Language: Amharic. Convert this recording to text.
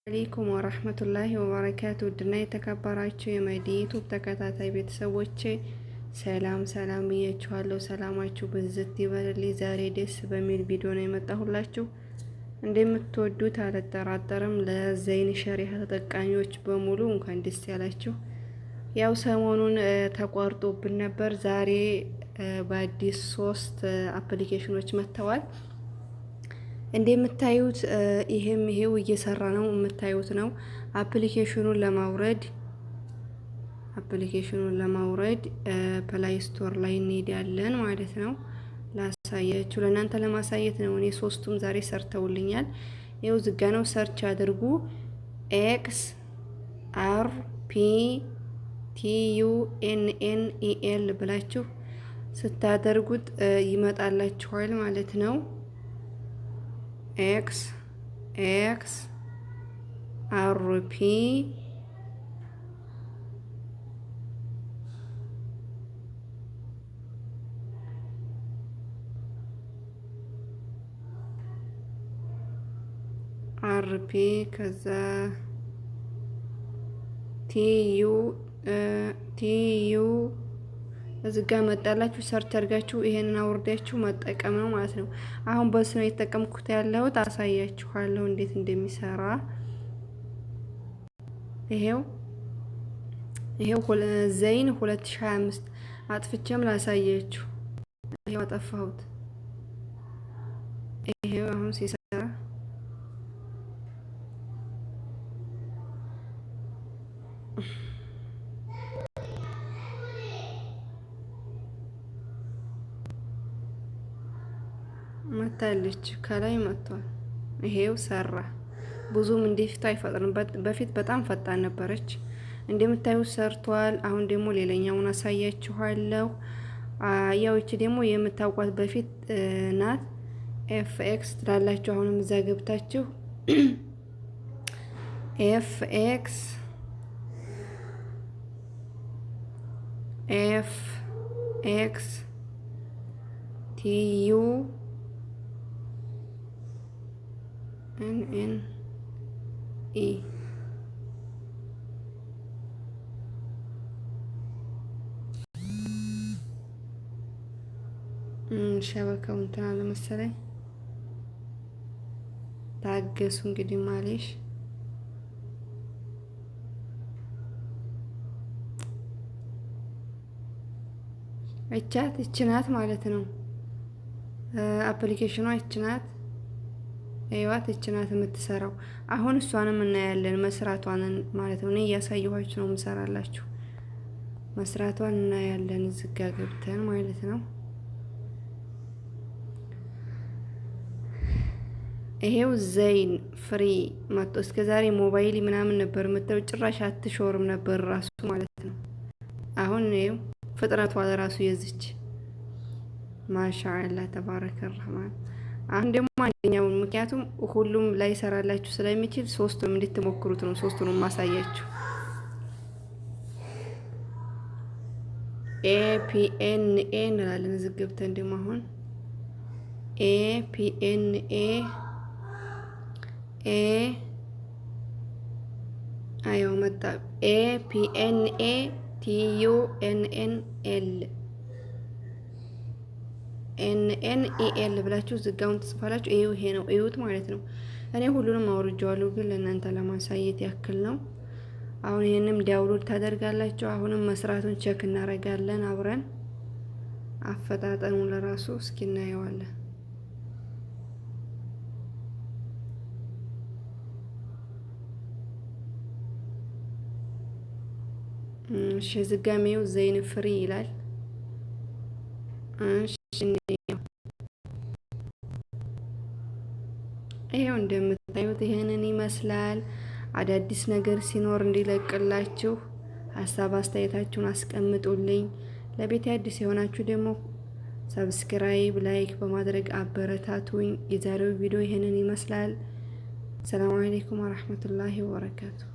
አለይኩም ወራህመቱላሂ ወበረካቱ ድና የተከበራችሁ የመዲ ዩቲዩብ ተከታታይ ቤተሰቦቼ ሰላም ብያችኋለሁ። ሰላማችሁ ብዝት ይበልልኝ። ዛሬ ደስ በሚል ቪዲዮ ነው የመጣሁላችሁ። እንደምትወዱት አልጠራጠርም። ለዘይን ሸሪሃ ተጠቃሚዎች በሙሉ እንኳን ደስ ያላችሁ። ያው ሰሞኑን ተቋርጦብን ነበር። ዛሬ በአዲስ 3 አፕሊኬሽኖች መጥተዋል። እንደምታዩት ይሄው እየሰራ ነው። የምታዩት ነው። አፕሊኬሽኑን ለማውረድ ፕላይ ስቶር ላይ እንሄዳለን ማለት ነው። ላሳያችሁ፣ ለእናንተ ለማሳየት ነው። እኔ 3ቱም ዛሬ ሰርተውልኛል። ይኸው ዝጋ ነው። ሰርች አድርጉ XRPTUNNEL ብላችሁ ስታደርጉት ይመጣላችኋል ማለት ነው። XRP ከዛ TU እዚህ ጋር መጣላችሁ። ሰርች አድርጋችሁ ይሄንን አውርዳችሁ መጠቀም ነው ማለት ነው። አሁን በስ ነው የተጠቀምኩት ያለሁት። አሳያችኋለሁ እንዴት እንደሚሰራ። ይሄው ዘይን 2025 አጥፍቼም ላሳያችሁ። ይሄው አጠፋሁት። ይሄው አሁን ሲሰራ መታለች፣ ከላይ መጥቷል። ይሄው ሰራ። ብዙም እንደፊቱ አይፈጥንም። በፊት በጣም ፈጣን ነበረች። እንደምታዩት ሰርቷል። አሁን ደግሞ ሌላኛውን አሳያችኋለሁ። ያው እቺ ደግሞ የምታውቋት በፊት ናት። ኤፍኤክስ ትላላችሁ። አሁንም እዛ ገብታችሁ ኤፍኤክስ TU NNE ሸበካው እንትን አለ መሰለኝ። ታገሱ እንግዲህ ማለሽ እችናት ማለት ነው። አፕሊኬሽኗ እችናት። አይዋት እችናት የምትሰራው። አሁን እሷንም እናያለን መስራቷን ማለት ነው። እኔ እያሳየኋችሁ ነው የምሰራላችሁ። መስራቷን እናያለን እዚህ ጋር ገብተን ማለት ነው። ይሄው ዘይን ፍሪ መጥቶ እስከዛሬ ሞባይል ምናምን ነበር የምትለው፣ ጭራሽ አትሾርም ነበር ራሱ ማለት ነው። አሁን ይሄው ፍጥነቷ ለራሱ የዝች ማሻአላ ተባረከ ረህማን። አሁን ደግሞ አንደኛውን ምክንያቱም ሁሉም ላይ ሰራላችሁ ስለሚችል 3ቱንም እንድትሞክሩት ነው። 3ቱንም ማሳያችሁ። APNA እንላለን እዚህ ገብተን ደግሞ አሁን APNA አየው መጣ። APNA TUNNEL NNEL ብላችሁ ዝጋውን ትጽፋላችሁ። ይሄ ነው እዩት ማለት ነው። እኔ ሁሉንም አውርጄዋለሁ ግን ለእናንተ ለማሳየት ያክል ነው። አሁን ይሄንም ዳውንሎድ ታደርጋላችሁ። አሁንም መስራቱን ቼክ እናደርጋለን አብረን። አፈጣጠኑ ለራሱ እስኪ እናየዋለን። እሺ ዝጋሜው ዘይን ፍሪ ይላል። እሺ ይሄው እንደምታዩት ይሄንን ይመስላል። አዳዲስ ነገር ሲኖር እንዲለቅላችሁ ሀሳብ አስተያየታችሁን አስቀምጡልኝ። ለቤት አዲስ የሆናችሁ ደግሞ ሰብስክራይብ፣ ላይክ በማድረግ አበረታቱኝ። የዛሬው ቪዲዮ ይሄንን ይመስላል። ሰላም አለይኩም ወራህመቱላሂ ወበረካቱ።